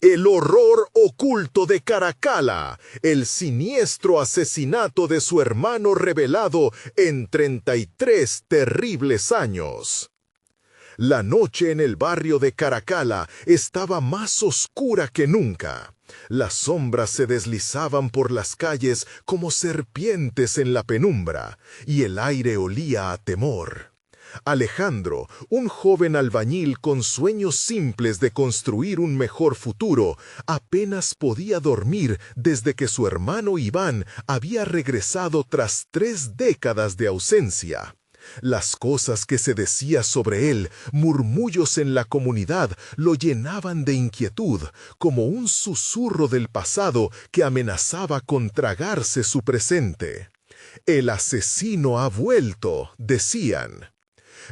El horror oculto de Caracalla, el siniestro asesinato de su hermano revelado en 33 terribles años. La noche en el barrio de Caracalla estaba más oscura que nunca. Las sombras se deslizaban por las calles como serpientes en la penumbra, y el aire olía a temor. Alejandro, un joven albañil con sueños simples de construir un mejor futuro, apenas podía dormir desde que su hermano Iván había regresado tras 3 décadas de ausencia. Las cosas que se decía sobre él, murmullos en la comunidad, lo llenaban de inquietud, como un susurro del pasado que amenazaba con tragarse su presente. El asesino ha vuelto, decían.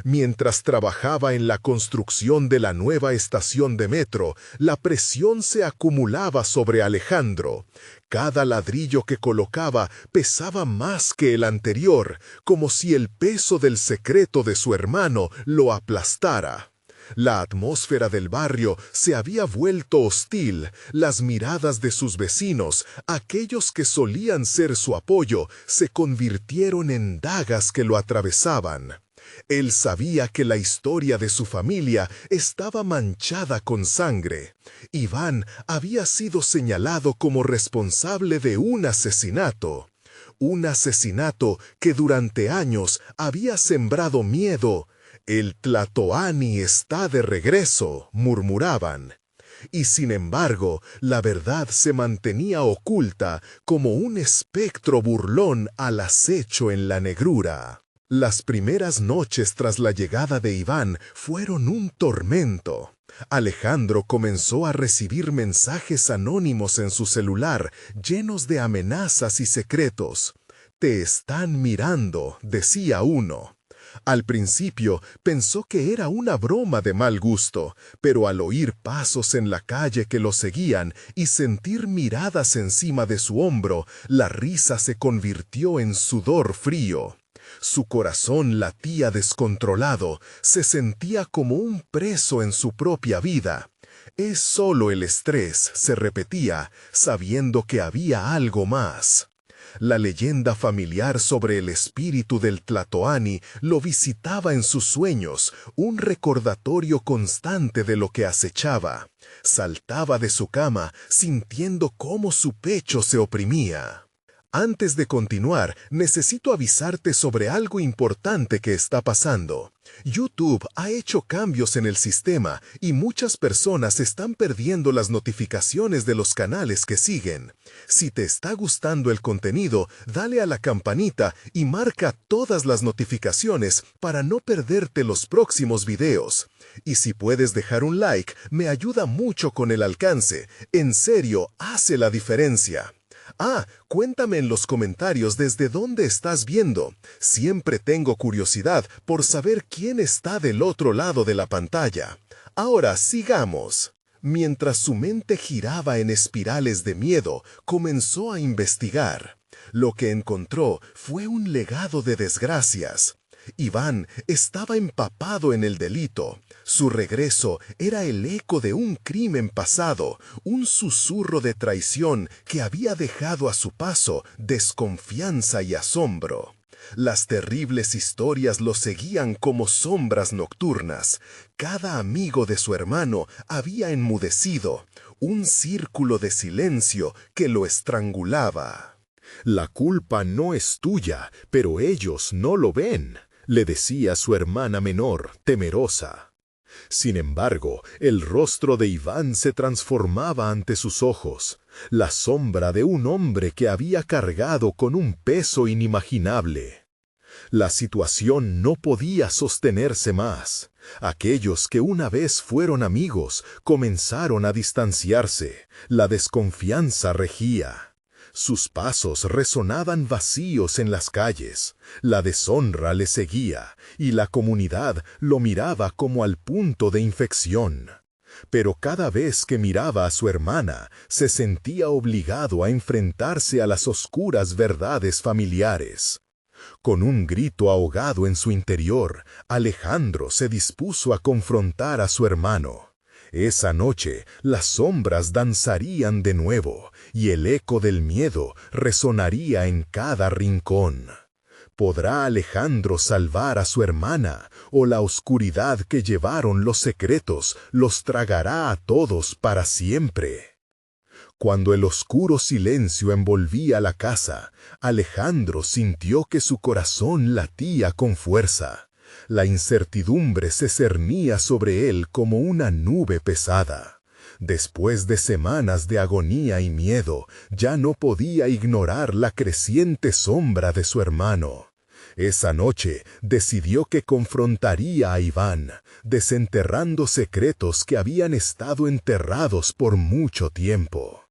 Mientras trabajaba en la construcción de la nueva estación de metro, la presión se acumulaba sobre Alejandro. Cada ladrillo que colocaba pesaba más que el anterior, como si el peso del secreto de su hermano lo aplastara. La atmósfera del barrio se había vuelto hostil, las miradas de sus vecinos, aquellos que solían ser su apoyo, se convirtieron en dagas que lo atravesaban. Él sabía que la historia de su familia estaba manchada con sangre. Iván había sido señalado como responsable de un asesinato que durante años había sembrado miedo. El Tlatoani está de regreso, murmuraban. Y sin embargo, la verdad se mantenía oculta como un espectro burlón al acecho en la negrura. Las primeras noches tras la llegada de Iván fueron un tormento. Alejandro comenzó a recibir mensajes anónimos en su celular, llenos de amenazas y secretos. «Te están mirando», decía uno. Al principio pensó que era una broma de mal gusto, pero al oír pasos en la calle que lo seguían y sentir miradas encima de su hombro, la risa se convirtió en sudor frío. Su corazón latía descontrolado, se sentía como un preso en su propia vida. «Es solo el estrés», se repetía, sabiendo que había algo más. La leyenda familiar sobre el espíritu del Tlatoani lo visitaba en sus sueños, un recordatorio constante de lo que acechaba. Saltaba de su cama, sintiendo cómo su pecho se oprimía. Antes de continuar, necesito avisarte sobre algo importante que está pasando. YouTube ha hecho cambios en el sistema y muchas personas están perdiendo las notificaciones de los canales que siguen. Si te está gustando el contenido, dale a la campanita y marca todas las notificaciones para no perderte los próximos videos. Y si puedes dejar un like, me ayuda mucho con el alcance. En serio, hace la diferencia. Cuéntame en los comentarios desde dónde estás viendo. Siempre tengo curiosidad por saber quién está del otro lado de la pantalla. Ahora sigamos. Mientras su mente giraba en espirales de miedo, comenzó a investigar. Lo que encontró fue un legado de desgracias. Iván estaba empapado en el delito. Su regreso era el eco de un crimen pasado, un susurro de traición que había dejado a su paso desconfianza y asombro. Las terribles historias lo seguían como sombras nocturnas. Cada amigo de su hermano había enmudecido, un círculo de silencio que lo estrangulaba. «La culpa no es tuya, pero ellos no lo ven», le decía su hermana menor, temerosa. Sin embargo, el rostro de Iván se transformaba ante sus ojos, la sombra de un hombre que había cargado con un peso inimaginable. La situación no podía sostenerse más. Aquellos que una vez fueron amigos comenzaron a distanciarse. La desconfianza regía. Sus pasos resonaban vacíos en las calles, la deshonra le seguía y la comunidad lo miraba como al punto de infección. Pero cada vez que miraba a su hermana, se sentía obligado a enfrentarse a las oscuras verdades familiares. Con un grito ahogado en su interior, Alejandro se dispuso a confrontar a su hermano. Esa noche las sombras danzarían de nuevo y el eco del miedo resonaría en cada rincón. ¿Podrá Alejandro salvar a su hermana o la oscuridad que llevaron los secretos los tragará a todos para siempre? Cuando el oscuro silencio envolvía la casa, Alejandro sintió que su corazón latía con fuerza. La incertidumbre se cernía sobre él como una nube pesada. Después de semanas de agonía y miedo, ya no podía ignorar la creciente sombra de su hermano. Esa noche decidió que confrontaría a Iván, desenterrando secretos que habían estado enterrados por mucho tiempo.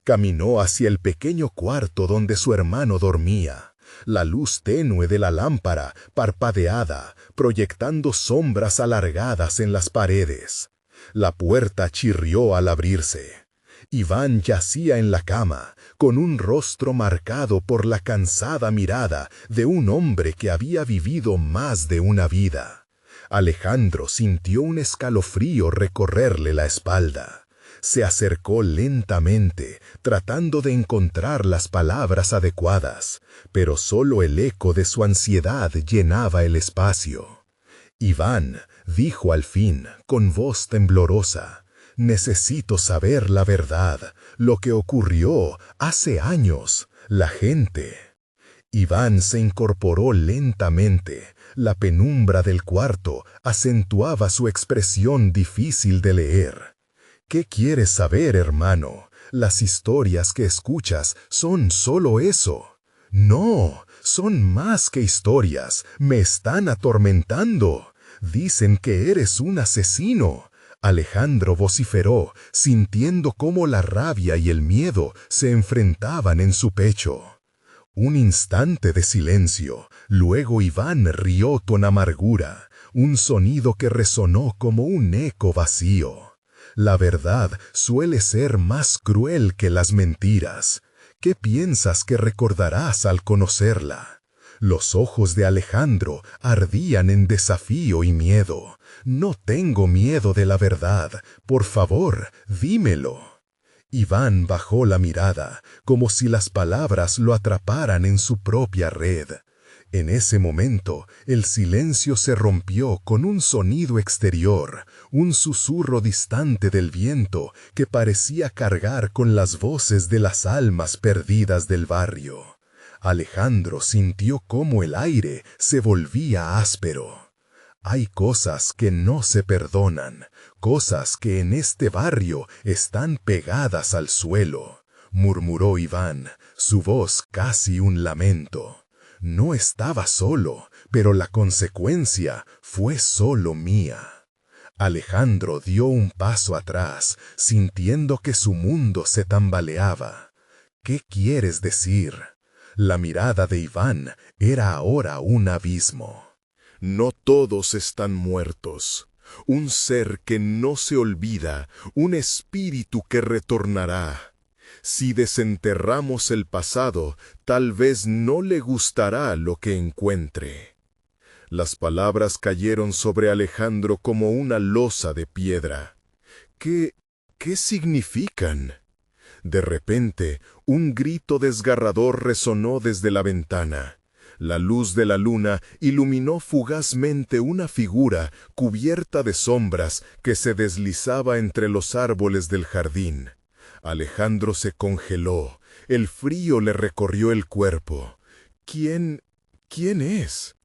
Caminó hacia el pequeño cuarto donde su hermano dormía. La luz tenue de la lámpara parpadeaba, proyectando sombras alargadas en las paredes. La puerta chirrió al abrirse. Iván yacía en la cama, con un rostro marcado por la cansada mirada de un hombre que había vivido más de una vida. Alejandro sintió un escalofrío recorrerle la espalda. Se acercó lentamente, tratando de encontrar las palabras adecuadas, pero solo el eco de su ansiedad llenaba el espacio. Iván, dijo al fin, con voz temblorosa, necesito saber la verdad, lo que ocurrió hace años, la gente. Iván se incorporó lentamente. La penumbra del cuarto acentuaba su expresión difícil de leer. ¿Qué quieres saber, hermano? Las historias que escuchas son solo eso. No, son más que historias. Me están atormentando. Dicen que eres un asesino. Alejandro vociferó, sintiendo cómo la rabia y el miedo se enfrentaban en su pecho. Un instante de silencio, luego Iván rió con amargura, un sonido que resonó como un eco vacío. La verdad suele ser más cruel que las mentiras. ¿Qué piensas que recordarás al conocerla? Los ojos de Alejandro ardían en desafío y miedo. No tengo miedo de la verdad. Por favor, dímelo. Iván bajó la mirada, como si las palabras lo atraparan en su propia red. En ese momento, el silencio se rompió con un sonido exterior, un susurro distante del viento que parecía cargar con las voces de las almas perdidas del barrio. Alejandro sintió cómo el aire se volvía áspero. Hay cosas que no se perdonan, cosas que en este barrio están pegadas al suelo, murmuró Iván, su voz casi un lamento. No estaba solo, pero la consecuencia fue solo mía. Alejandro dio un paso atrás, sintiendo que su mundo se tambaleaba. ¿Qué quieres decir? La mirada de Iván era ahora un abismo. No todos están muertos. Un ser que no se olvida, un espíritu que retornará. Si desenterramos el pasado, tal vez no le gustará lo que encuentre. Las palabras cayeron sobre Alejandro como una losa de piedra. ¿Qué significan? De repente, un grito desgarrador resonó desde la ventana. La luz de la luna iluminó fugazmente una figura cubierta de sombras que se deslizaba entre los árboles del jardín. Alejandro se congeló, el frío le recorrió el cuerpo. ¿Quién es?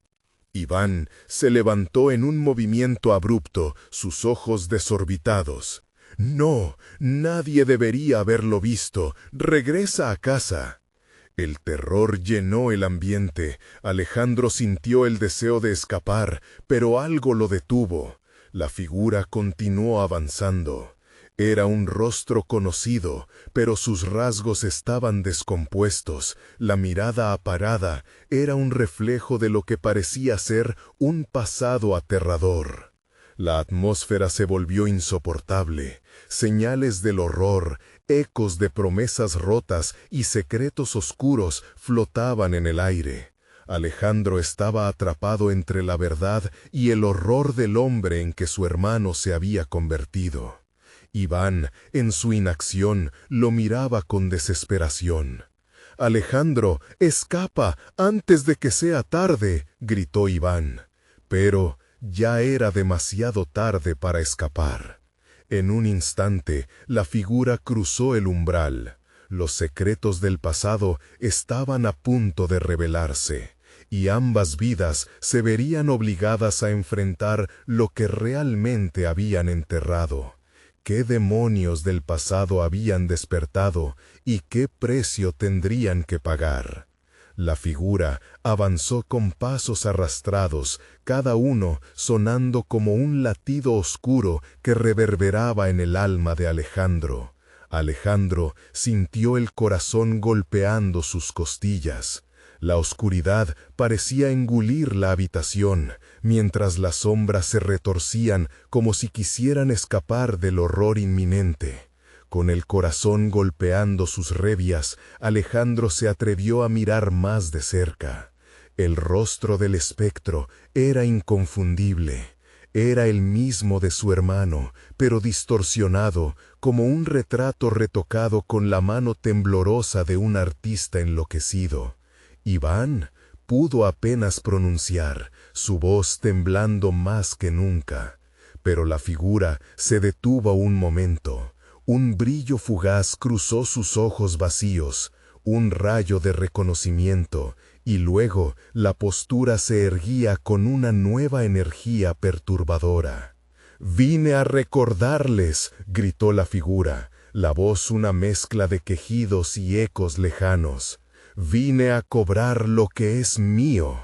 Iván se levantó en un movimiento abrupto, sus ojos desorbitados. No, nadie debería haberlo visto. Regresa a casa. El terror llenó el ambiente. Alejandro sintió el deseo de escapar, pero algo lo detuvo. La figura continuó avanzando. Era un rostro conocido, pero sus rasgos estaban descompuestos. La mirada apagada era un reflejo de lo que parecía ser un pasado aterrador. La atmósfera se volvió insoportable. Señales del horror, ecos de promesas rotas y secretos oscuros flotaban en el aire. Alejandro estaba atrapado entre la verdad y el horror del hombre en que su hermano se había convertido. Iván, en su inacción, lo miraba con desesperación. «Alejandro, escapa antes de que sea tarde», gritó Iván. Pero ya era demasiado tarde para escapar. En un instante, la figura cruzó el umbral. Los secretos del pasado estaban a punto de revelarse, y ambas vidas se verían obligadas a enfrentar lo que realmente habían enterrado. ¿Qué demonios del pasado habían despertado y qué precio tendrían que pagar? La figura avanzó con pasos arrastrados, cada uno sonando como un latido oscuro que reverberaba en el alma de Alejandro. Alejandro sintió el corazón golpeando sus costillas. La oscuridad parecía engullir la habitación, mientras las sombras se retorcían como si quisieran escapar del horror inminente. Con el corazón golpeando sus revias, Alejandro se atrevió a mirar más de cerca. El rostro del espectro era inconfundible. Era el mismo de su hermano, pero distorsionado, como un retrato retocado con la mano temblorosa de un artista enloquecido. Iván pudo apenas pronunciar, su voz temblando más que nunca. Pero la figura se detuvo un momento. Un brillo fugaz cruzó sus ojos vacíos, un rayo de reconocimiento, y luego la postura se erguía con una nueva energía perturbadora. «Vine a recordarles», gritó la figura, la voz una mezcla de quejidos y ecos lejanos. «Vine a cobrar lo que es mío».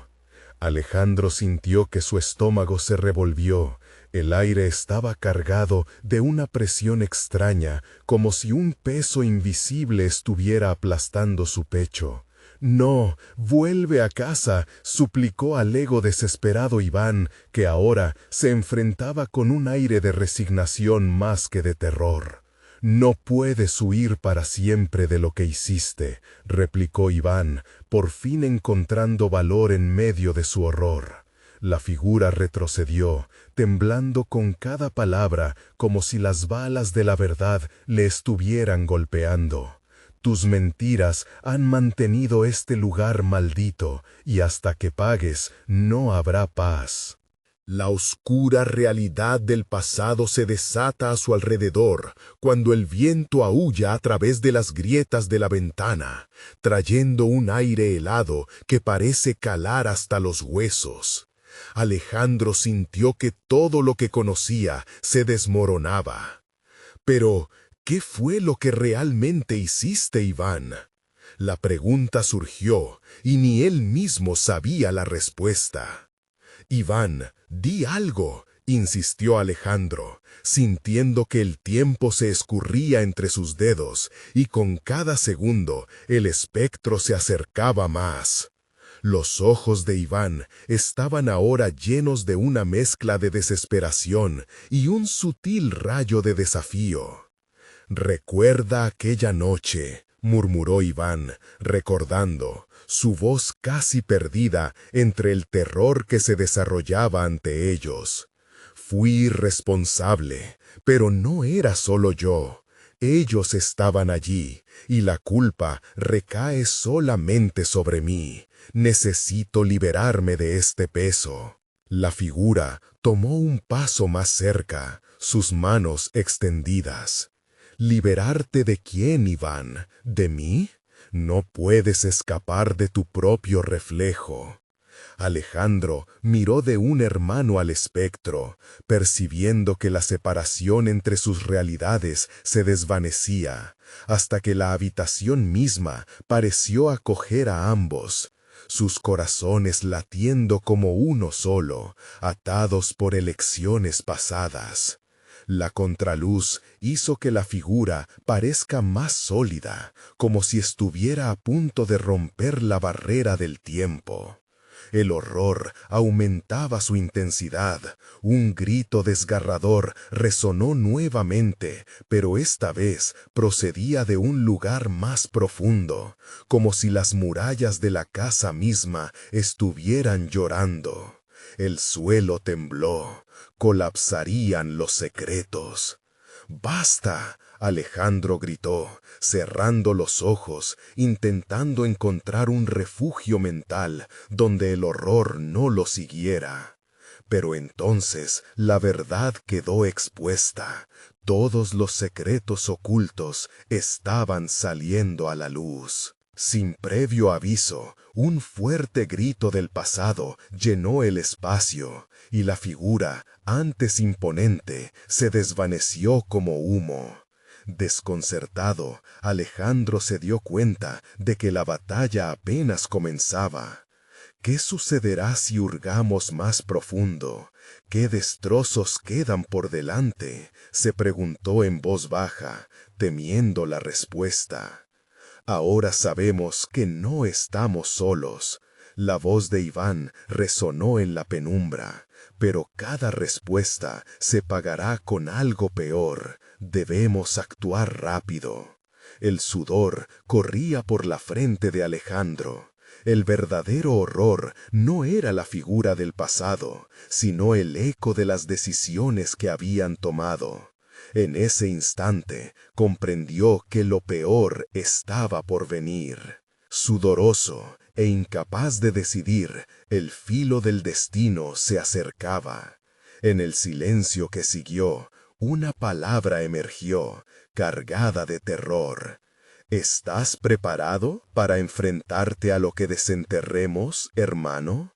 Alejandro sintió que su estómago se revolvió. El aire estaba cargado de una presión extraña, como si un peso invisible estuviera aplastando su pecho. «No, vuelve a casa», suplicó al ego desesperado Iván, que ahora se enfrentaba con un aire de resignación más que de terror. «No puedes huir para siempre de lo que hiciste», replicó Iván, por fin encontrando valor en medio de su horror. La figura retrocedió, temblando con cada palabra como si las balas de la verdad le estuvieran golpeando. «Tus mentiras han mantenido este lugar maldito, y hasta que pagues no habrá paz». La oscura realidad del pasado se desata a su alrededor cuando el viento aúlla a través de las grietas de la ventana, trayendo un aire helado que parece calar hasta los huesos. Alejandro sintió que todo lo que conocía se desmoronaba. «Pero, ¿qué fue lo que realmente hiciste, Iván?». La pregunta surgió, y ni él mismo sabía la respuesta. «Iván, di algo», insistió Alejandro, sintiendo que el tiempo se escurría entre sus dedos, y con cada segundo el espectro se acercaba más. Los ojos de Iván estaban ahora llenos de una mezcla de desesperación y un sutil rayo de desafío. «Recuerda aquella noche», murmuró Iván, recordando, su voz casi perdida entre el terror que se desarrollaba ante ellos. «Fui irresponsable, pero no era solo yo. Ellos estaban allí, y la culpa recae solamente sobre mí. Necesito liberarme de este peso». La figura tomó un paso más cerca, sus manos extendidas. «¿Liberarte de quién, Iván? ¿De mí? No puedes escapar de tu propio reflejo». Alejandro miró de un hermano al espectro, percibiendo que la separación entre sus realidades se desvanecía, hasta que la habitación misma pareció acoger a ambos, sus corazones latiendo como uno solo, atados por elecciones pasadas. La contraluz hizo que la figura parezca más sólida, como si estuviera a punto de romper la barrera del tiempo. El horror aumentaba su intensidad. Un grito desgarrador resonó nuevamente, pero esta vez procedía de un lugar más profundo, como si las murallas de la casa misma estuvieran llorando. El suelo tembló, colapsarían los secretos. «¡Basta!», Alejandro gritó, cerrando los ojos, intentando encontrar un refugio mental donde el horror no lo siguiera. Pero entonces la verdad quedó expuesta. Todos los secretos ocultos estaban saliendo a la luz. Sin previo aviso, un fuerte grito del pasado llenó el espacio, y la figura, antes imponente, se desvaneció como humo. Desconcertado, Alejandro se dio cuenta de que la batalla apenas comenzaba. ¿Qué sucederá si hurgamos más profundo? ¿Qué destrozos quedan por delante?, se preguntó en voz baja, temiendo la respuesta. Ahora sabemos que no estamos solos. La voz de Iván resonó en la penumbra, pero cada respuesta se pagará con algo peor. Debemos actuar rápido. El sudor corría por la frente de Alejandro. El verdadero horror no era la figura del pasado, sino el eco de las decisiones que habían tomado. En ese instante comprendió que lo peor estaba por venir. Sudoroso e incapaz de decidir, el filo del destino se acercaba. En el silencio que siguió, una palabra emergió, cargada de terror. ¿Estás preparado para enfrentarte a lo que desenterremos, hermano?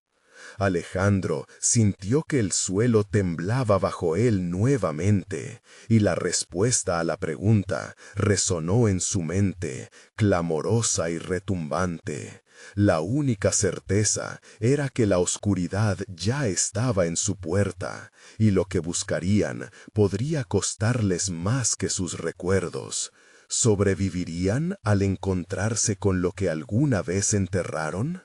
Alejandro sintió que el suelo temblaba bajo él nuevamente, y la respuesta a la pregunta resonó en su mente, clamorosa y retumbante. La única certeza era que la oscuridad ya estaba en su puerta, y lo que buscarían podría costarles más que sus recuerdos. ¿Sobrevivirían al encontrarse con lo que alguna vez enterraron?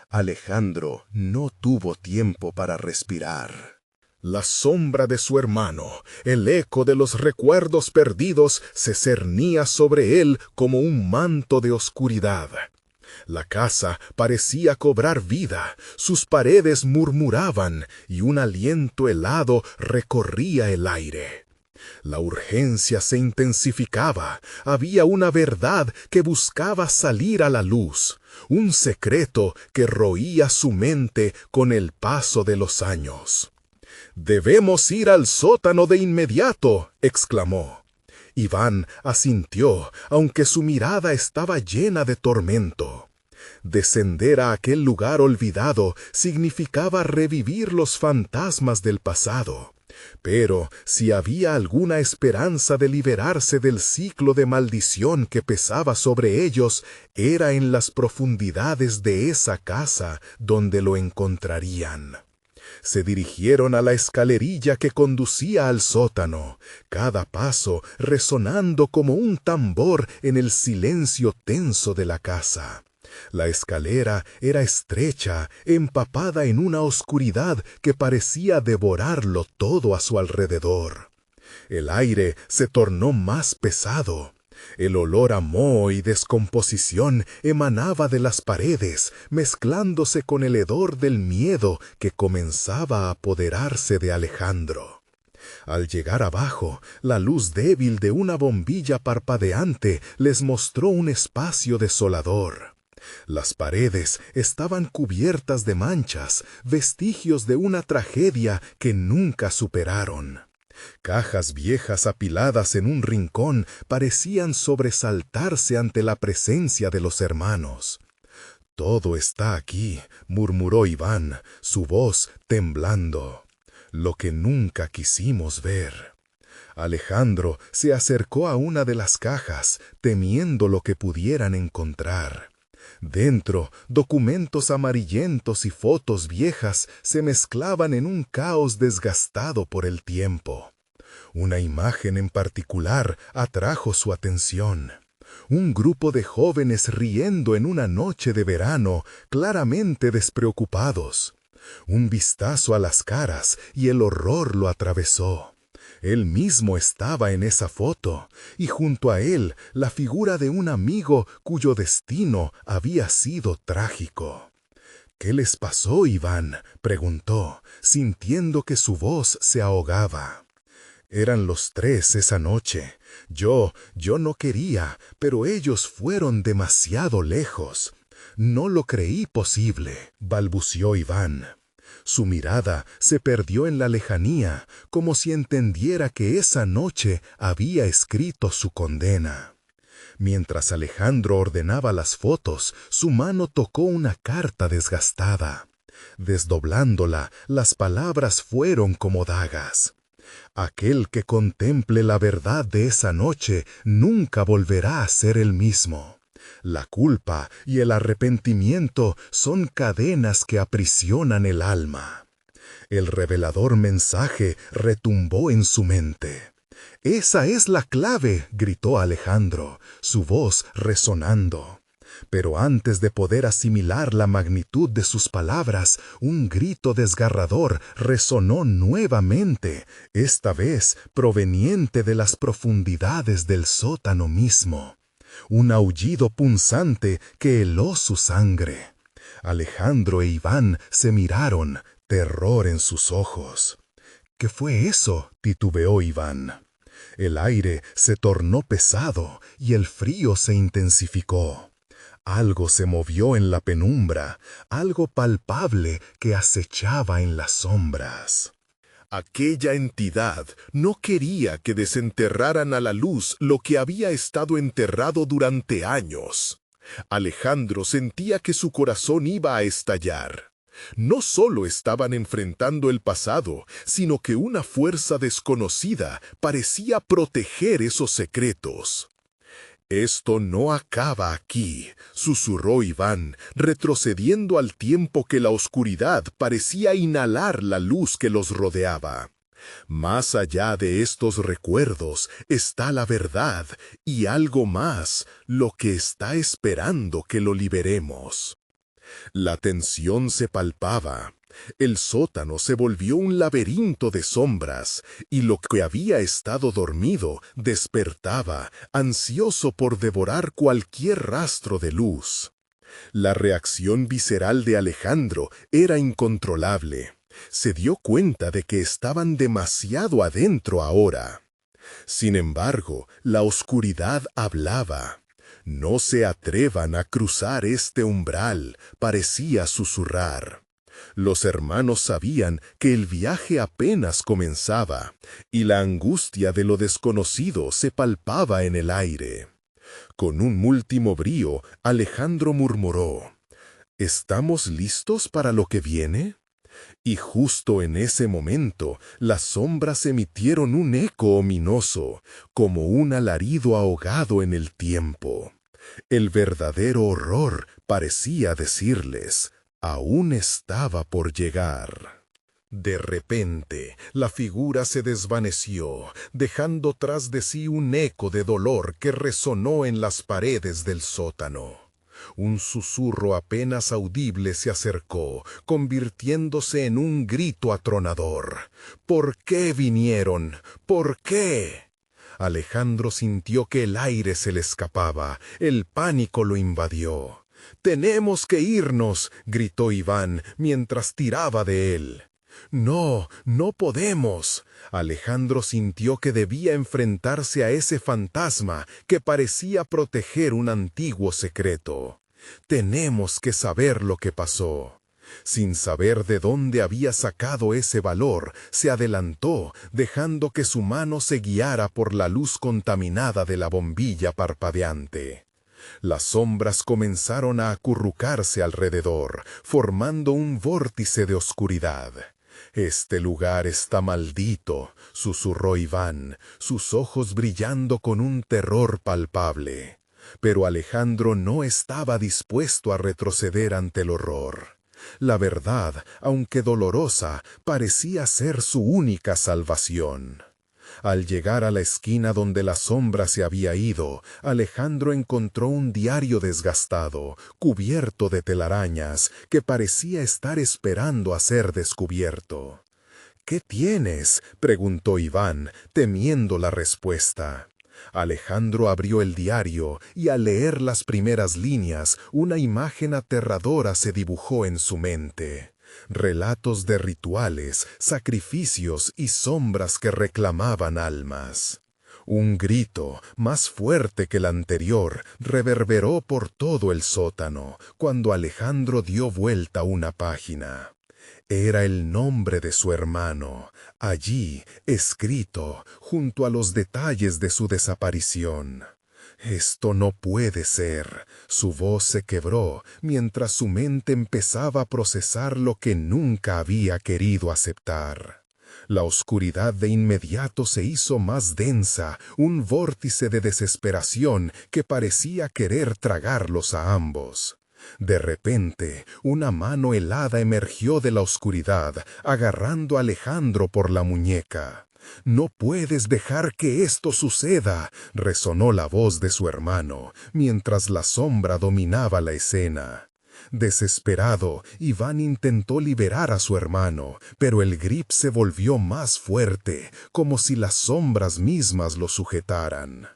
Alejandro no tuvo tiempo para respirar. La sombra de su hermano, el eco de los recuerdos perdidos, se cernía sobre él como un manto de oscuridad. La casa parecía cobrar vida, sus paredes murmuraban y un aliento helado recorría el aire. La urgencia se intensificaba, había una verdad que buscaba salir a la luz, un secreto que roía su mente con el paso de los años. «Debemos ir al sótano de inmediato», exclamó. Iván asintió, aunque su mirada estaba llena de tormento. Descender a aquel lugar olvidado significaba revivir los fantasmas del pasado. Pero si había alguna esperanza de liberarse del ciclo de maldición que pesaba sobre ellos, era en las profundidades de esa casa donde lo encontrarían. Se dirigieron a la escalerilla que conducía al sótano, cada paso resonando como un tambor en el silencio tenso de la casa. La escalera era estrecha, empapada en una oscuridad que parecía devorarlo todo a su alrededor. El aire se tornó más pesado. El olor a moho y descomposición emanaba de las paredes, mezclándose con el hedor del miedo que comenzaba a apoderarse de Alejandro. Al llegar abajo, la luz débil de una bombilla parpadeante les mostró un espacio desolador. Las paredes estaban cubiertas de manchas, vestigios de una tragedia que nunca superaron. Cajas viejas apiladas en un rincón parecían sobresaltarse ante la presencia de los hermanos. «Todo está aquí», murmuró Iván, su voz temblando. «Lo que nunca quisimos ver». Alejandro se acercó a una de las cajas, temiendo lo que pudieran encontrar. Dentro, documentos amarillentos y fotos viejas se mezclaban en un caos desgastado por el tiempo. Una imagen en particular atrajo su atención. Un grupo de jóvenes riendo en una noche de verano, claramente despreocupados. Un vistazo a las caras y el horror lo atravesó. Él mismo estaba en esa foto, y junto a él la figura de un amigo cuyo destino había sido trágico. «¿Qué les pasó, Iván?», preguntó, sintiendo que su voz se ahogaba. Eran los tres esa noche. Yo no quería, pero ellos fueron demasiado lejos. No lo creí posible, balbució Iván. Su mirada se perdió en la lejanía, como si entendiera que esa noche había escrito su condena. Mientras Alejandro ordenaba las fotos, su mano tocó una carta desgastada. Desdoblándola, las palabras fueron como dagas. Aquel que contemple la verdad de esa noche nunca volverá a ser el mismo. La culpa y el arrepentimiento son cadenas que aprisionan el alma. El revelador mensaje retumbó en su mente. «Esa es la clave», gritó Alejandro, su voz resonando. Pero antes de poder asimilar la magnitud de sus palabras, un grito desgarrador resonó nuevamente, esta vez proveniente de las profundidades del sótano mismo. Un aullido punzante que heló su sangre. Alejandro e Iván se miraron, terror en sus ojos. «¿Qué fue eso?», titubeó Iván. El aire se tornó pesado y el frío se intensificó. Algo se movió en la penumbra, algo palpable que acechaba en las sombras. Aquella entidad no quería que desenterraran a la luz lo que había estado enterrado durante años. Alejandro sentía que su corazón iba a estallar. No solo estaban enfrentando el pasado, sino que una fuerza desconocida parecía proteger esos secretos. «Esto no acaba aquí», susurró Iván, retrocediendo al tiempo que la oscuridad parecía inhalar la luz que los rodeaba. «Más allá de estos recuerdos está la verdad y algo más, lo que está esperando que lo liberemos». La tensión se palpaba. El sótano se volvió un laberinto de sombras, y lo que había estado dormido despertaba, ansioso por devorar cualquier rastro de luz. La reacción visceral de Alejandro era incontrolable. Se dio cuenta de que estaban demasiado adentro ahora. Sin embargo, la oscuridad hablaba. «No se atrevan a cruzar este umbral», parecía susurrar. Los hermanos sabían que el viaje apenas comenzaba, y la angustia de lo desconocido se palpaba en el aire. Con un último brío, Alejandro murmuró: «¿Estamos listos para lo que viene?». Y justo en ese momento, las sombras emitieron un eco ominoso, como un alarido ahogado en el tiempo. El verdadero horror parecía decirles: aún estaba por llegar. De repente, la figura se desvaneció, dejando tras de sí un eco de dolor que resonó en las paredes del sótano. Un susurro apenas audible se acercó, convirtiéndose en un grito atronador. «¿Por qué vinieron? ¿Por qué?». Alejandro sintió que el aire se le escapaba, el pánico lo invadió. «¡Tenemos que irnos!», gritó Iván mientras tiraba de él. «No, no podemos». Alejandro sintió que debía enfrentarse a ese fantasma que parecía proteger un antiguo secreto. «Tenemos que saber lo que pasó». Sin saber de dónde había sacado ese valor, se adelantó, dejando que su mano se guiara por la luz contaminada de la bombilla parpadeante. Las sombras comenzaron a acurrucarse alrededor, formando un vórtice de oscuridad. «Este lugar está maldito», susurró Iván, sus ojos brillando con un terror palpable. Pero Alejandro no estaba dispuesto a retroceder ante el horror. La verdad, aunque dolorosa, parecía ser su única salvación. Al llegar a la esquina donde la sombra se había ido, Alejandro encontró un diario desgastado, cubierto de telarañas, que parecía estar esperando a ser descubierto. «¿Qué tienes?», preguntó Iván, temiendo la respuesta. Alejandro abrió el diario y al leer las primeras líneas, una imagen aterradora se dibujó en su mente. Relatos de rituales, sacrificios y sombras que reclamaban almas. Un grito, más fuerte que el anterior, reverberó por todo el sótano, cuando Alejandro dio vuelta una página. Era el nombre de su hermano, allí, escrito, junto a los detalles de su desaparición. Esto no puede ser. Su voz se quebró mientras su mente empezaba a procesar lo que nunca había querido aceptar. La oscuridad de inmediato se hizo más densa, un vórtice de desesperación que parecía querer tragarlos a ambos. De repente, una mano helada emergió de la oscuridad, agarrando a Alejandro por la muñeca. «No puedes dejar que esto suceda», resonó la voz de su hermano, mientras la sombra dominaba la escena. Desesperado, Iván intentó liberar a su hermano, pero el grip se volvió más fuerte, como si las sombras mismas lo sujetaran.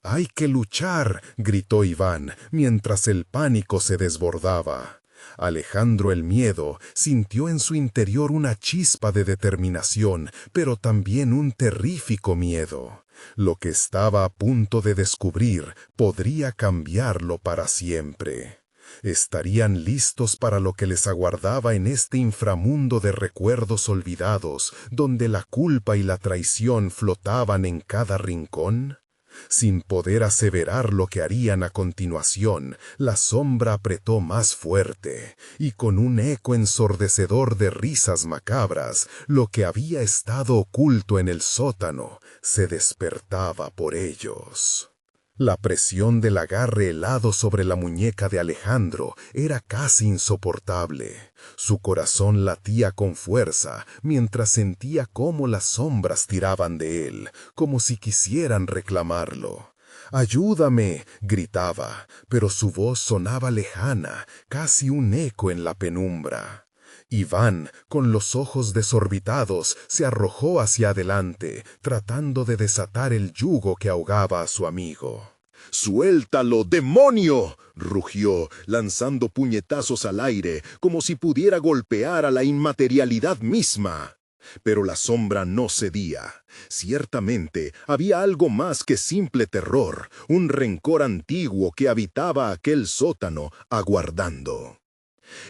«¡Hay que luchar!», gritó Iván, mientras el pánico se desbordaba. Alejandro el miedo sintió en su interior una chispa de determinación, pero también un terrífico miedo. Lo que estaba a punto de descubrir podría cambiarlo para siempre. Estarían listos para lo que les aguardaba en este inframundo de recuerdos olvidados, donde la culpa y la traición flotaban en cada rincón. Sin poder aseverar lo que harían a continuación, la sombra apretó más fuerte, y con un eco ensordecedor de risas macabras, lo que había estado oculto en el sótano se despertaba por ellos. La presión del agarre helado sobre la muñeca de Alejandro era casi insoportable. Su corazón latía con fuerza mientras sentía cómo las sombras tiraban de él, como si quisieran reclamarlo. «¡Ayúdame!», gritaba, pero su voz sonaba lejana, casi un eco en la penumbra. Iván, con los ojos desorbitados, se arrojó hacia adelante, tratando de desatar el yugo que ahogaba a su amigo. «¡Suéltalo, demonio!», rugió, lanzando puñetazos al aire, como si pudiera golpear a la inmaterialidad misma. Pero la sombra no cedía. Ciertamente, había algo más que simple terror, un rencor antiguo que habitaba aquel sótano, aguardando.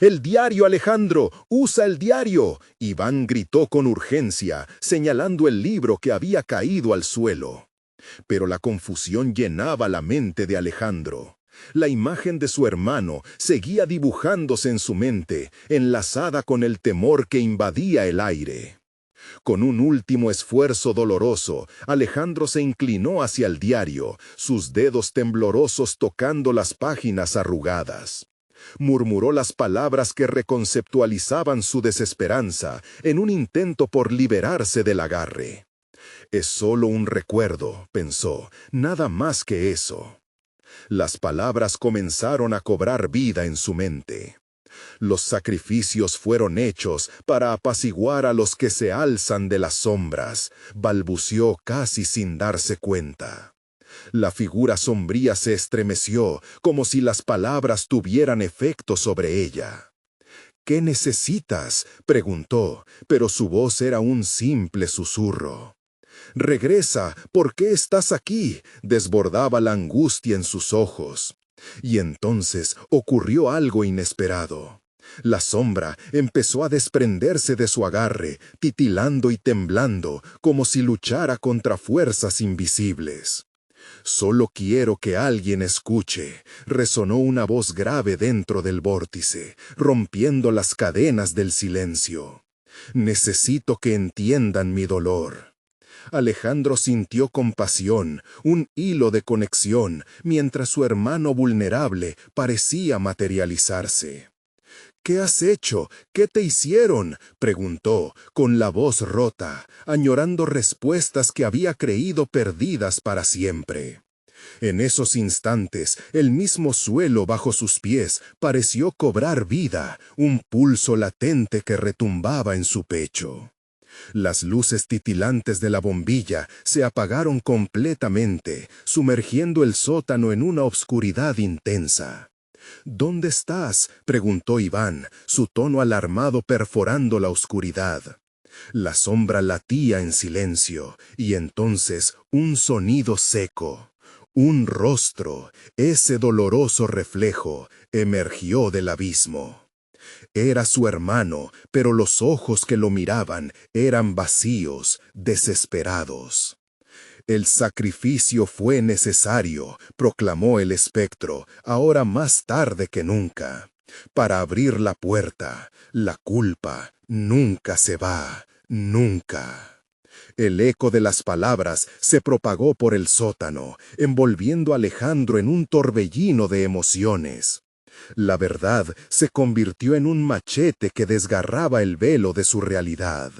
«¡El diario, Alejandro! ¡Usa el diario!», Iván gritó con urgencia, señalando el libro que había caído al suelo. Pero la confusión llenaba la mente de Alejandro. La imagen de su hermano seguía dibujándose en su mente, enlazada con el temor que invadía el aire. Con un último esfuerzo doloroso, Alejandro se inclinó hacia el diario, sus dedos temblorosos tocando las páginas arrugadas. Murmuró las palabras que reconceptualizaban su desesperanza en un intento por liberarse del agarre. «Es solo un recuerdo», pensó, «nada más que eso». Las palabras comenzaron a cobrar vida en su mente. «Los sacrificios fueron hechos para apaciguar a los que se alzan de las sombras», balbuceó casi sin darse cuenta. La figura sombría se estremeció, como si las palabras tuvieran efecto sobre ella. «¿Qué necesitas?», preguntó, pero su voz era un simple susurro. «Regresa, ¿por qué estás aquí?», desbordaba la angustia en sus ojos. Y entonces ocurrió algo inesperado. La sombra empezó a desprenderse de su agarre, titilando y temblando, como si luchara contra fuerzas invisibles. «Solo quiero que alguien escuche», resonó una voz grave dentro del vórtice, rompiendo las cadenas del silencio. «Necesito que entiendan mi dolor». Alejandro sintió compasión, un hilo de conexión, mientras su hermano vulnerable parecía materializarse. «¿Qué has hecho? ¿Qué te hicieron?», preguntó, con la voz rota, añorando respuestas que había creído perdidas para siempre. En esos instantes, el mismo suelo bajo sus pies pareció cobrar vida, un pulso latente que retumbaba en su pecho. Las luces titilantes de la bombilla se apagaron completamente, sumergiendo el sótano en una obscuridad intensa. —¿Dónde estás? —preguntó Iván, su tono alarmado perforando la oscuridad. La sombra latía en silencio, y entonces un sonido seco. Un rostro, ese doloroso reflejo, emergió del abismo. Era su hermano, pero los ojos que lo miraban eran vacíos, desesperados. El sacrificio fue necesario, proclamó el espectro, ahora más tarde que nunca. Para abrir la puerta, la culpa nunca se va, nunca. El eco de las palabras se propagó por el sótano, envolviendo a Alejandro en un torbellino de emociones. La verdad se convirtió en un machete que desgarraba el velo de su realidad.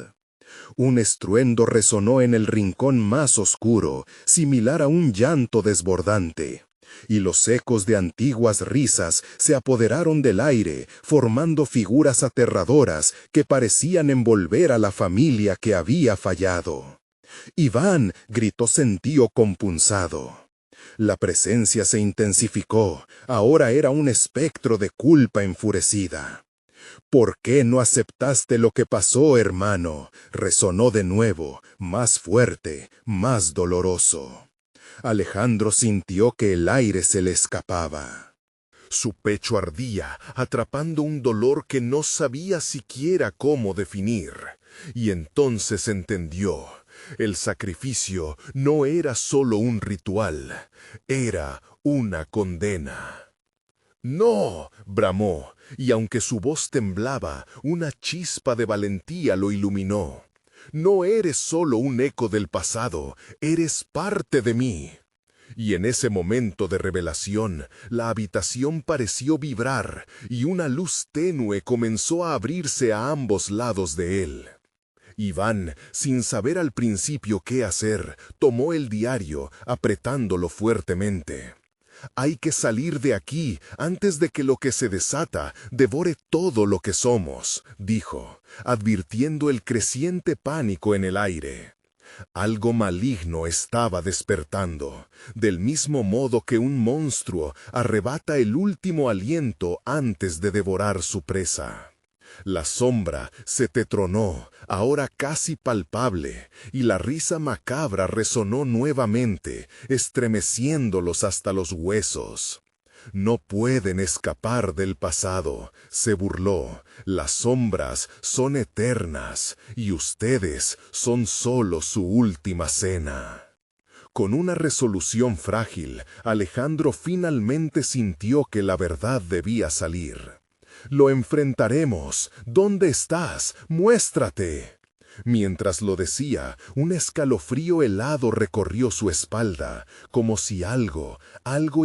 Un estruendo resonó en el rincón más oscuro, similar a un llanto desbordante, y los ecos de antiguas risas se apoderaron del aire, formando figuras aterradoras que parecían envolver a la familia que había fallado. «¡Iván!», gritó Sentío compunzado. La presencia se intensificó, ahora era un espectro de culpa enfurecida. «¿Por qué no aceptaste lo que pasó, hermano?», resonó de nuevo, más fuerte, más doloroso. Alejandro sintió que el aire se le escapaba. Su pecho ardía, atrapando un dolor que no sabía siquiera cómo definir. Y entonces entendió. El sacrificio no era solo un ritual, era una condena. «¡No!», bramó, y aunque su voz temblaba, una chispa de valentía lo iluminó. «No eres solo un eco del pasado, eres parte de mí». Y en ese momento de revelación, la habitación pareció vibrar, y una luz tenue comenzó a abrirse a ambos lados de él. Iván, sin saber al principio qué hacer, tomó el diario, apretándolo fuertemente. «Hay que salir de aquí antes de que lo que se desata devore todo lo que somos», dijo, advirtiendo el creciente pánico en el aire. Algo maligno estaba despertando, del mismo modo que un monstruo arrebata el último aliento antes de devorar su presa. La sombra se tetronó, ahora casi palpable, y la risa macabra resonó nuevamente, estremeciéndolos hasta los huesos. «No pueden escapar del pasado», se burló. «Las sombras son eternas, y ustedes son solo su última cena». Con una resolución frágil, Alejandro finalmente sintió que la verdad debía salir. «Lo enfrentaremos. ¿Dónde estás? ¡Muéstrate!». Mientras lo decía, un escalofrío helado recorrió su espalda, como si algo